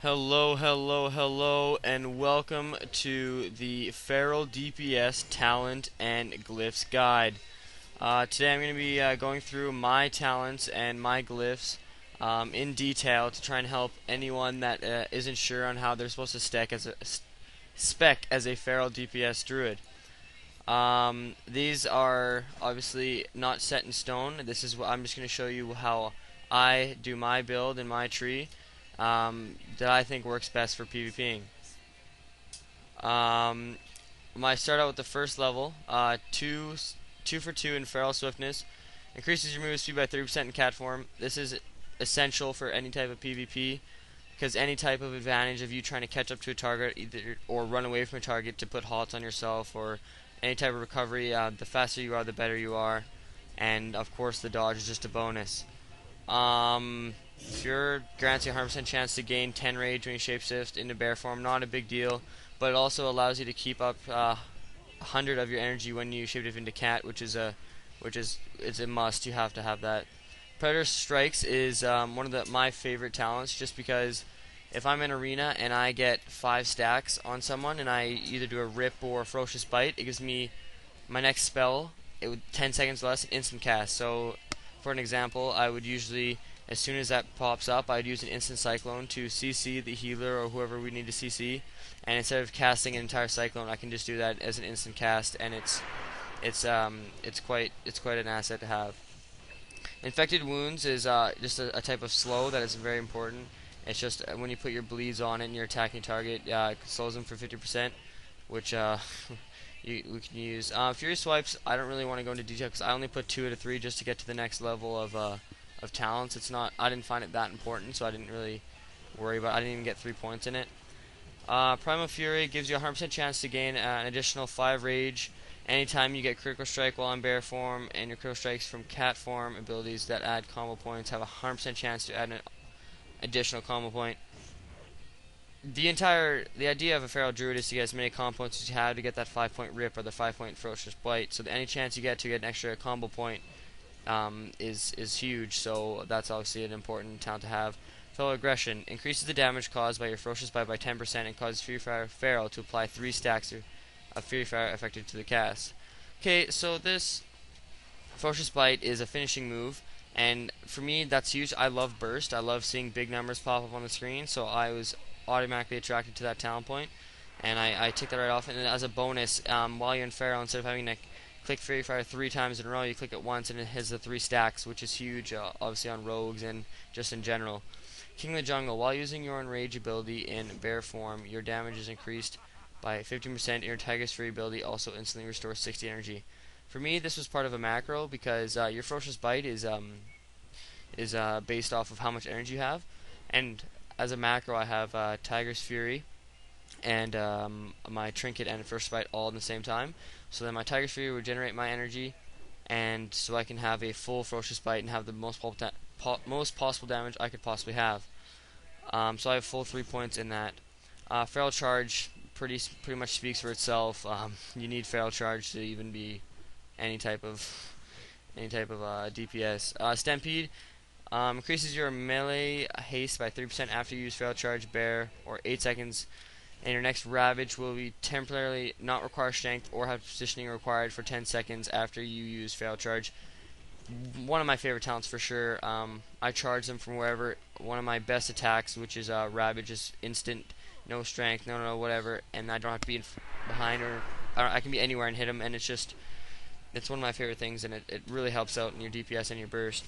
Hello, and welcome to the Feral DPS Talent and Glyphs Guide. Today I'm going to be going through my talents and my glyphs in detail to try and help anyone that isn't sure on how they're supposed to spec as a Feral DPS Druid. These are obviously not set in stone. This is what I'm just going to show you how I do my build in my tree that I think works best for PvPing. I start out with the first level, 2 for 2 in Feral Swiftness, increases your movement speed by 30% in cat form. This is essential for any type of PvP because any type of advantage of you trying to catch up to a target or run away from a target to put halts on yourself or any type of recovery, the faster you are, the better you are, and of course the dodge is just a bonus. Cure grants you a 100% chance to gain 10 rage when you shapeshift into bear form. Not a big deal, but it also allows you to keep up 100 of your energy when you shapeshift into cat, it's a must. You have to have that. Predator Strikes is one of my favorite talents, just because if I'm in arena and I get 5 stacks on someone and I either do a rip or a ferocious bite, it gives me my next spell. It would 10 seconds less instant cast. So, for an example, I would usually, as soon as that pops up, I'd use an instant cyclone to CC the healer or whoever we need to CC, and instead of casting an entire cyclone, I can just do that as an instant cast, and it's quite an asset to have. Infected Wounds is just a type of slow that is very important. It's just when you put your bleeds on it and you're attacking target, it slows them for 50%, which we can use. Fury Swipes, I don't really want to go into detail because I only put 2 out of 3 just to get to the next level of talents. I didn't find it that important, so I didn't really worry about it. I didn't even get 3 points in it. Primal Fury gives you a 100% chance to gain an additional 5 rage anytime you get critical strike while in bear form, and your critical strikes from cat form abilities that add combo points have a 100% chance to add an additional combo point. The idea of a Feral Druid is to get as many combo points as you have to get that 5-point rip or the 5-point ferocious bite. So any chance you get to get an extra combo point is huge. So that's obviously an important talent to have. Fellow Aggression increases the damage caused by your ferocious bite by 10% and causes Fury Fire Feral to apply 3 stacks of Fury Fire affected to the cast. Okay, so this ferocious bite is a finishing move. And for me, that's huge. I love burst. I love seeing big numbers pop up on the screen, so I was automatically attracted to that talent point, and I take that right off. And then as a bonus, while you're in Feral, instead of having to click Fury Fire 3 times in a row, you click it once, and it hits the 3 stacks, which is huge, obviously on rogues and just in general. King of the Jungle, while using your Enrage ability in bear form, your damage is increased by 15%, and your Tiger's Fury ability also instantly restores 60 energy. For me, this was part of a macro because your Ferocious Bite is based off of how much energy you have, and as a macro, I have Tiger's Fury and my Trinket and Ferocious Bite all at the same time. So then my Tiger's Fury would generate my energy, and so I can have a full Ferocious Bite and have the most possible damage I could possibly have. So I have full 3 points in that. Feral Charge pretty much speaks for itself. You need Feral Charge to even be any type of DPS. Stampede increases your melee haste by 3% after you use Feral Charge Bear, or 8 seconds, and your next Ravage will be temporarily not require strength or have positioning required for 10 seconds after you use Feral Charge. One of my favorite talents for sure. I charge them from wherever. One of my best attacks, which is Ravage, is instant, no strength, no whatever, and I don't have to be behind, or I can be anywhere and hit them, and it's one of my favorite things, and it really helps out in your DPS and your burst.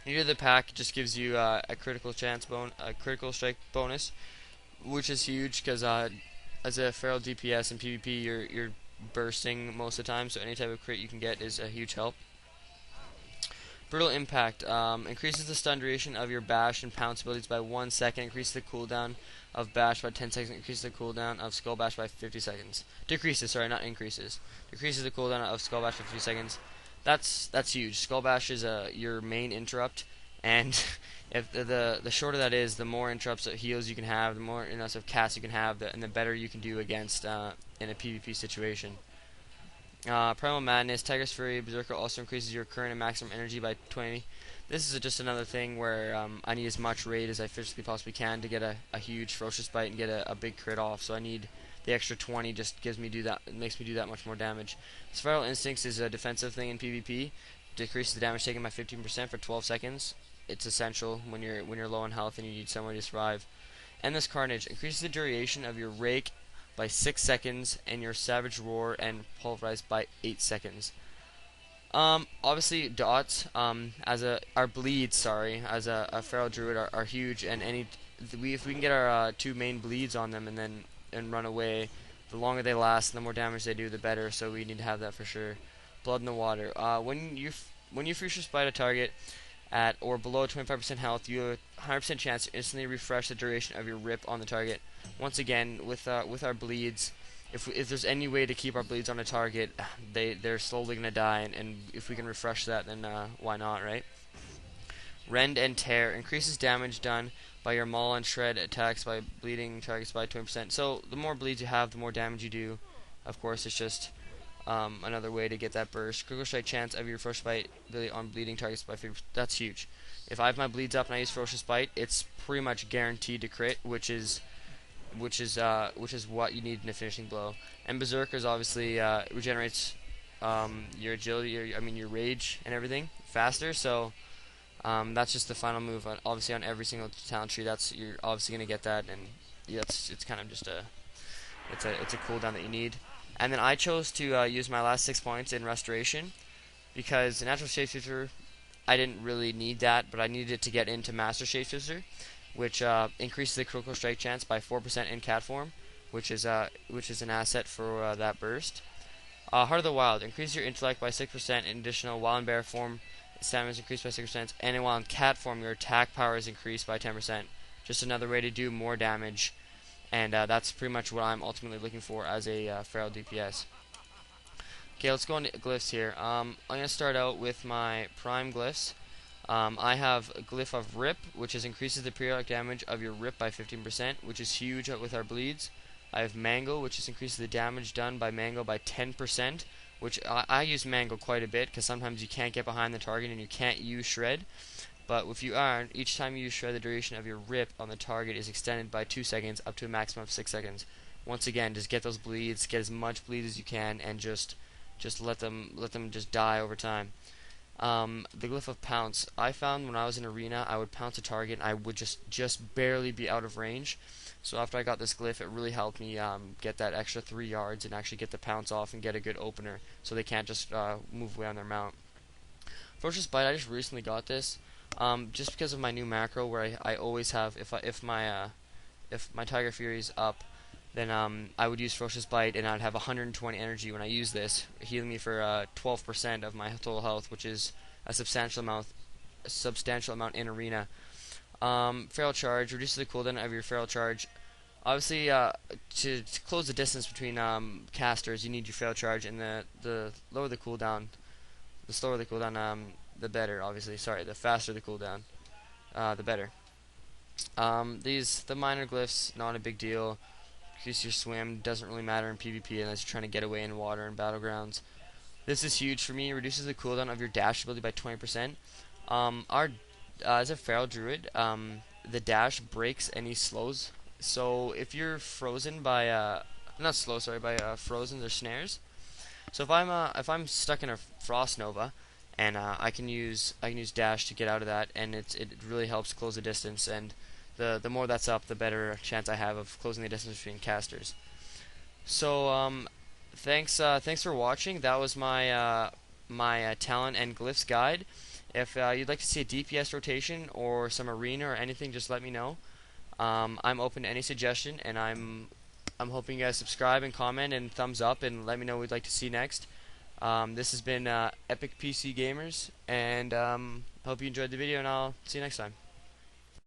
Near the pack just gives you a critical strike bonus, which is huge because as a Feral DPS in PvP, you're bursting most of the time, so any type of crit you can get is a huge help. Brutal Impact increases the stun duration of your bash and pounce abilities by 1 second, increases the cooldown of bash by 10 seconds, increases the cooldown of skull bash by 50 seconds. Decreases, sorry, not increases. Decreases the cooldown of skull bash by 50 seconds. That's huge. Skull bash is your main interrupt, and if the shorter that is, the more interrupts of heals you can have, the more interrupts of casts you can have, and the better you can do against in a PvP situation. Primal Madness, Tiger's Fury, Berserker also increases your current and maximum energy by 20% this is just another thing where I need as much raid as I physically possibly can to get a huge ferocious bite and get a big crit off. So I need the extra 20, just gives me it makes me do that much more damage. Spiral Instincts is a defensive thing in PvP. Decreases the damage taken by 15% for 12 seconds. It's essential when you're low on health and you need somewhere to survive. Endless Carnage increases the duration of your rake by 6 seconds and your Savage Roar and Pulverize by 8 seconds. Obviously dots our bleeds, as a feral druid are huge, and if we can get our 2 main bleeds on them and run away, the longer they last and the more damage they do, the better. So we need to have that for sure. Blood in the Water. When you Ferocious Bite a target at or below 25% health, you have a 100% chance to instantly refresh the duration of your rip on the target. Once again, with our bleeds, if there's any way to keep our bleeds on a target, they're slowly gonna die, and if we can refresh that, then why not, right? Rend and Tear increases damage done by your maul and shred attacks by bleeding targets by 20%. So the more bleeds you have, the more damage you do. Of course, it's just another way to get that burst. Critical strike chance of your Ferocious Bite on bleeding targets by 50%. That's huge. If I have my bleeds up and I use Ferocious Bite, it's pretty much guaranteed to crit, which is what you need in a finishing blow. And Berserkers obviously regenerates your agility, your rage and everything faster. So that's just the final move. Obviously, on every single talent tree, you're obviously gonna get that, and it's kind of just it's a cooldown that you need. And then I chose to use my last 6 points in Restoration because the Natural Shapeshifter, I didn't really need that, but I needed it to get into Master Shapeshifter, which increases the critical strike chance by 4% in cat form, which is an asset for that burst. Heart of the Wild increases your intellect by 6% in additional. While in bear form, stamina is increased by 6%, and while in cat form, your attack power is increased by 10%. Just another way to do more damage, and that's pretty much what I'm ultimately looking for as a feral DPS. Okay, let's go into glyphs here. I'm gonna start out with my prime glyphs. I have a glyph of Rip, which increases the periodic damage of your Rip by 15%, which is huge with our bleeds. I have Mangle, which increases the damage done by Mangle by 10%, which I use Mangle quite a bit because sometimes you can't get behind the target and you can't use Shred. But if you are, each time you use Shred, the duration of your Rip on the target is extended by 2 seconds up to a maximum of 6 seconds. Once again, just get those bleeds, get as much bleed as you can, and just let them just die over time. The glyph of Pounce. I found when I was in arena, I would pounce a target and I would just barely be out of range. So after I got this glyph, it really helped me get that extra 3 yards and actually get the pounce off and get a good opener, so they can't just move away on their mount. Ferocious Bite. I just recently got this, just because of my new macro where I always have if my Tiger Fury's up, then I would use Ferocious Bite and I'd have 120 energy when I use this, healing me for 12% of my total health, which is a substantial amount in arena. Feral Charge reduces the cooldown of your Feral Charge. Obviously, to close the distance between casters, you need your Feral Charge, and the lower the cooldown, the slower the cooldown, the better. Obviously, sorry, the faster the cooldown, the better. The minor glyphs, not a big deal. Increase your swim, doesn't really matter in PvP unless you're trying to get away in water and battlegrounds. This is huge for me. It reduces the cooldown of your dash ability by 20%. As a feral druid, the dash breaks any slows. So if you're frozen by frozen or snares. So if I'm stuck in a frost nova, and I can use dash to get out of that, and it really helps close the distance. And the more that's up, the better chance I have of closing the distance between casters. So thanks for watching. That was my talent and glyphs guide. If you'd like to see a DPS rotation or some arena or anything, just let me know. I'm open to any suggestion, and I'm hoping you guys subscribe and comment and thumbs up and let me know what you'd like to see next. This has been EpicPCGamerz, and hope you enjoyed the video, and I'll see you next time.